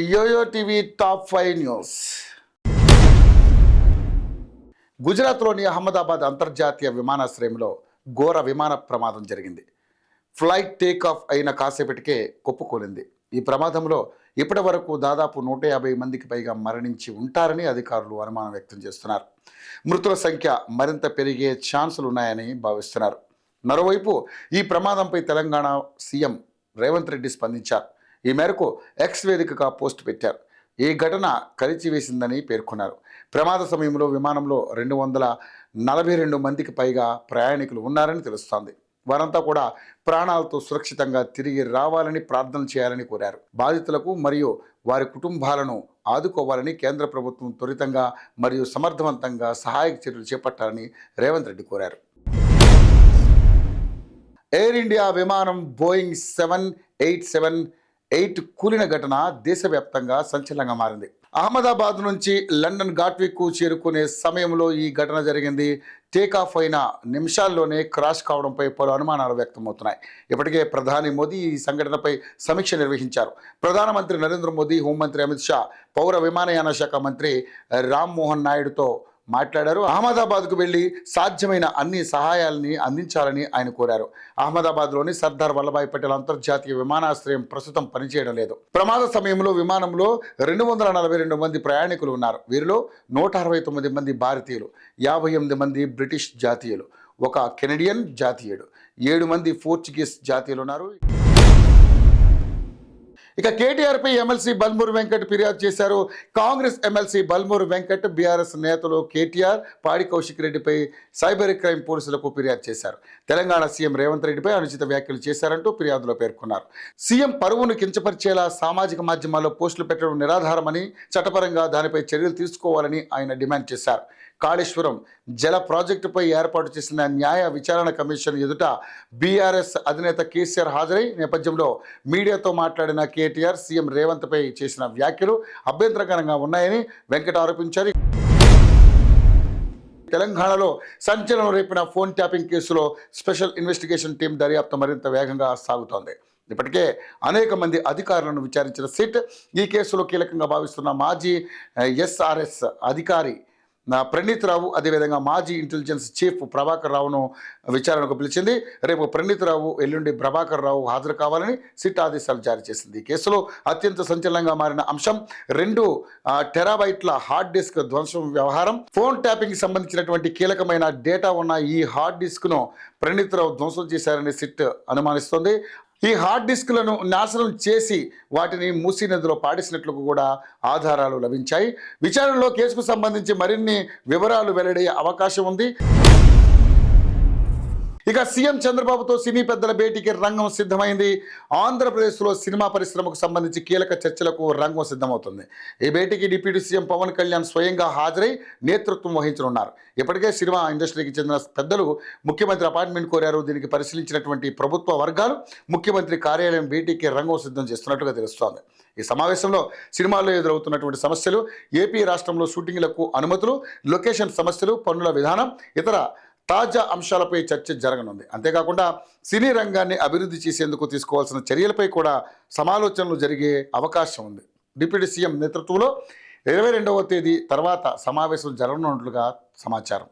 Yo-yo TV top 5 news. గుజరాత్లోని అహ్మదాబాద్ అంతర్జాతీయ విమానాశ్రయంలో ఘోర విమాన ప్రమాదం జరిగింది. ఫ్లైట్ టేక్ ఆఫ్ అయిన కాసేపటికే కుప్పకూలింది. ఈ ప్రమాదంలో ఇప్పటి వరకు దాదాపు 150 మందికి పైగా మరణించి ఉంటారని అధికారులు అనుమానం వ్యక్తం చేస్తున్నారు. మృతుల సంఖ్య మరింత పెరిగే ఛాన్సులు ఉన్నాయని భావిస్తున్నారు. మరోవైపు ఈ ప్రమాదంపై తెలంగాణ సీఎం రేవంత్ రెడ్డి స్పందించారు. ఈ మేరకు ఎక్స్ వేదికగా పోస్ట్ పెట్టారు. ఈ ఘటన కలిచివేసిందని పేర్కొన్నారు. ప్రమాద సమయంలో విమానంలో 242 మందికి పైగా ప్రయాణికులు ఉన్నారని తెలుస్తోంది. వారంతా కూడా ప్రాణాలతో సురక్షితంగా తిరిగి రావాలని ప్రార్థన చేయాలని కోరారు. బాధితులకు మరియు వారి కుటుంబాలను ఆదుకోవాలని కేంద్ర ప్రభుత్వం త్వరితంగా మరియు సమర్థవంతంగా సహాయక చర్యలు చేపట్టాలని రేవంత్ రెడ్డి కోరారు. ఎయిర్ ఇండియా విమానం బోయింగ్ 787-8 కూలిన ఘటన దేశవ్యాప్తంగా సంచలనంగా మారింది. అహ్మదాబాద్ నుంచి లండన్ ఘాట్విక్కు చేరుకునే సమయంలో ఈ ఘటన జరిగింది. టేకాఫ్ అయిన నిమిషాల్లోనే క్రాష్ కావడంపై పలు అనుమానాలు వ్యక్తమవుతున్నాయి. ఇప్పటికే ప్రధాని మోదీ ఈ సంఘటనపై సమీక్ష నిర్వహించారు. ప్రధానమంత్రి నరేంద్ర మోదీ, హోంమంత్రి అమిత్ షా, పౌర విమానయాన శాఖ మంత్రి రామ్మోహన్ నాయుడుతో మాట్లాడారు. అహ్మదాబాద్కు వెళ్లి సాధ్యమైన అన్ని సహాయాలని అందించాలని ఆయన కోరారు. అహ్మదాబాద్లోని సర్దార్ వల్లభాయ్ పటేల్ అంతర్జాతీయ విమానాశ్రయం ప్రస్తుతం పనిచేయడం లేదు. ప్రమాద సమయంలో విమానంలో 242 మంది ప్రయాణికులు ఉన్నారు. వీరిలో 169 మంది భారతీయులు, 58 మంది బ్రిటిష్ జాతీయులు, ఒక కెనడియన్ జాతీయుడు, 7 మంది పోర్చుగీస్ జాతీయులు ఉన్నారు. ఇక కేటీఆర్పై ఎమ్మెల్సీ బల్మూరు వెంకట్ ఫిర్యాదు చేశారు. కాంగ్రెస్ ఎమ్మెల్సీ బల్మూరు వెంకట్ బీఆర్ఎస్ నేతలు కేటీఆర్, పాడి కౌశిక్ రెడ్డిపై సైబర్ క్రైమ్ పోలీసులకు ఫిర్యాదు చేశారు. తెలంగాణ సీఎం రేవంత్ రెడ్డిపై అనుచిత వ్యాఖ్యలు చేశారంటూ ఫిర్యాదులో పేర్కొన్నారు. సీఎం పరువును కించపరిచేలా సామాజిక మాధ్యమాల్లో పోస్టులు పెట్టడం నిరాధారమని, చట్టపరంగా దానిపై చర్యలు తీసుకోవాలని ఆయన డిమాండ్ చేశారు. కాళేశ్వరం జల ప్రాజెక్టుపై ఏర్పాటు చేసిన న్యాయ విచారణ కమిషన్ ఎదుట బీఆర్ఎస్ అధినేత కేసీఆర్ హాజరై నేపథ్యంలో మీడియాతో మాట్లాడిన కేటీఆర్ సీఎం రేవంత్పై చేసిన వ్యాఖ్యలు అభ్యంతరకరంగా ఉన్నాయని వెంకట్ ఆరోపించారు. తెలంగాణలో సంచలనం రేపిన ఫోన్ ట్యాపింగ్ కేసులో స్పెషల్ ఇన్వెస్టిగేషన్ టీం దర్యాప్తు మరింత వేగంగా సాగుతోంది. ఇప్పటికే అనేక మంది అధికారులను విచారించిన సిట్ ఈ కేసులో కీలకంగా భావిస్తున్న మాజీ ఎస్ఆర్ఎస్ అధికారి ప్రణీత్ రావు, అదేవిధంగా మాజీ ఇంటెలిజెన్స్ చీఫ్ ప్రభాకర్ రావును విచారణకు పిలిచింది. రేపు ప్రణీత్ రావు, ఎల్లుండి ప్రభాకర్ రావు హాజరు కావాలని సిట్ ఆదేశాలు జారీ చేసింది. ఈ కేసులో అత్యంత సంచలనంగా మారిన అంశం 2 టెరాబైట్ల హార్డ్ డిస్క్ ధ్వంసం వ్యవహారం. ఫోన్ ట్యాపింగ్కి సంబంధించినటువంటి కీలకమైన డేటా ఉన్న ఈ హార్డ్ డిస్క్ను ప్రణీత్ రావు ధ్వంసం చేశారని సిట్ అనుమానిస్తోంది. ఈ హార్డ్ డిస్క్లను నాశనం చేసి వాటిని మూసీ నదిలో పాడేసినట్లు కూడా ఆధారాలు లభించాయి. విచారణలో కేసుకు సంబంధించి మరిన్ని వివరాలు వెల్లడయ్యే అవకాశం ఉంది. ఇక సీఎం చంద్రబాబుతో సినీ పెద్దల భేటీకి రంగం సిద్ధమైంది. ఆంధ్రప్రదేశ్లో సినిమా పరిశ్రమకు సంబంధించి కీలక చర్చలకు రంగం సిద్ధమవుతుంది. ఈ భేటీకి డిప్యూటీ సీఎం పవన్ కళ్యాణ్ స్వయంగా హాజరై నేతృత్వం వహించనున్నారు. ఇప్పటికే సినిమా ఇండస్ట్రీకి చెందిన పెద్దలు ముఖ్యమంత్రి అపాయింట్మెంట్ కోరారు. దీనికి పరిశీలించినటువంటి ప్రభుత్వ వర్గాలు ముఖ్యమంత్రి కార్యాలయం భేటీకి రంగం సిద్ధం చేస్తున్నట్టుగా తెలుస్తోంది. ఈ సమావేశంలో సినిమాల్లో ఎదురవుతున్నటువంటి సమస్యలు, ఏపీ రాష్ట్రంలో షూటింగ్లకు అనుమతులు, లొకేషన్ సమస్యలు, పన్నుల విధానం, ఇతర తాజా అంశాలపై చర్చ జరగనుంది. అంతేకాకుండా సినీ రంగాన్ని అభివృద్ధి చేసేందుకు తీసుకోవాల్సిన చర్యలపై కూడా సమాలోచనలు జరిగే అవకాశం ఉంది. డిప్యూటీ సీఎం నేతృత్వంలో 22వ తేదీ తర్వాత సమావేశం జరగనున్నట్లుగా సమాచారం.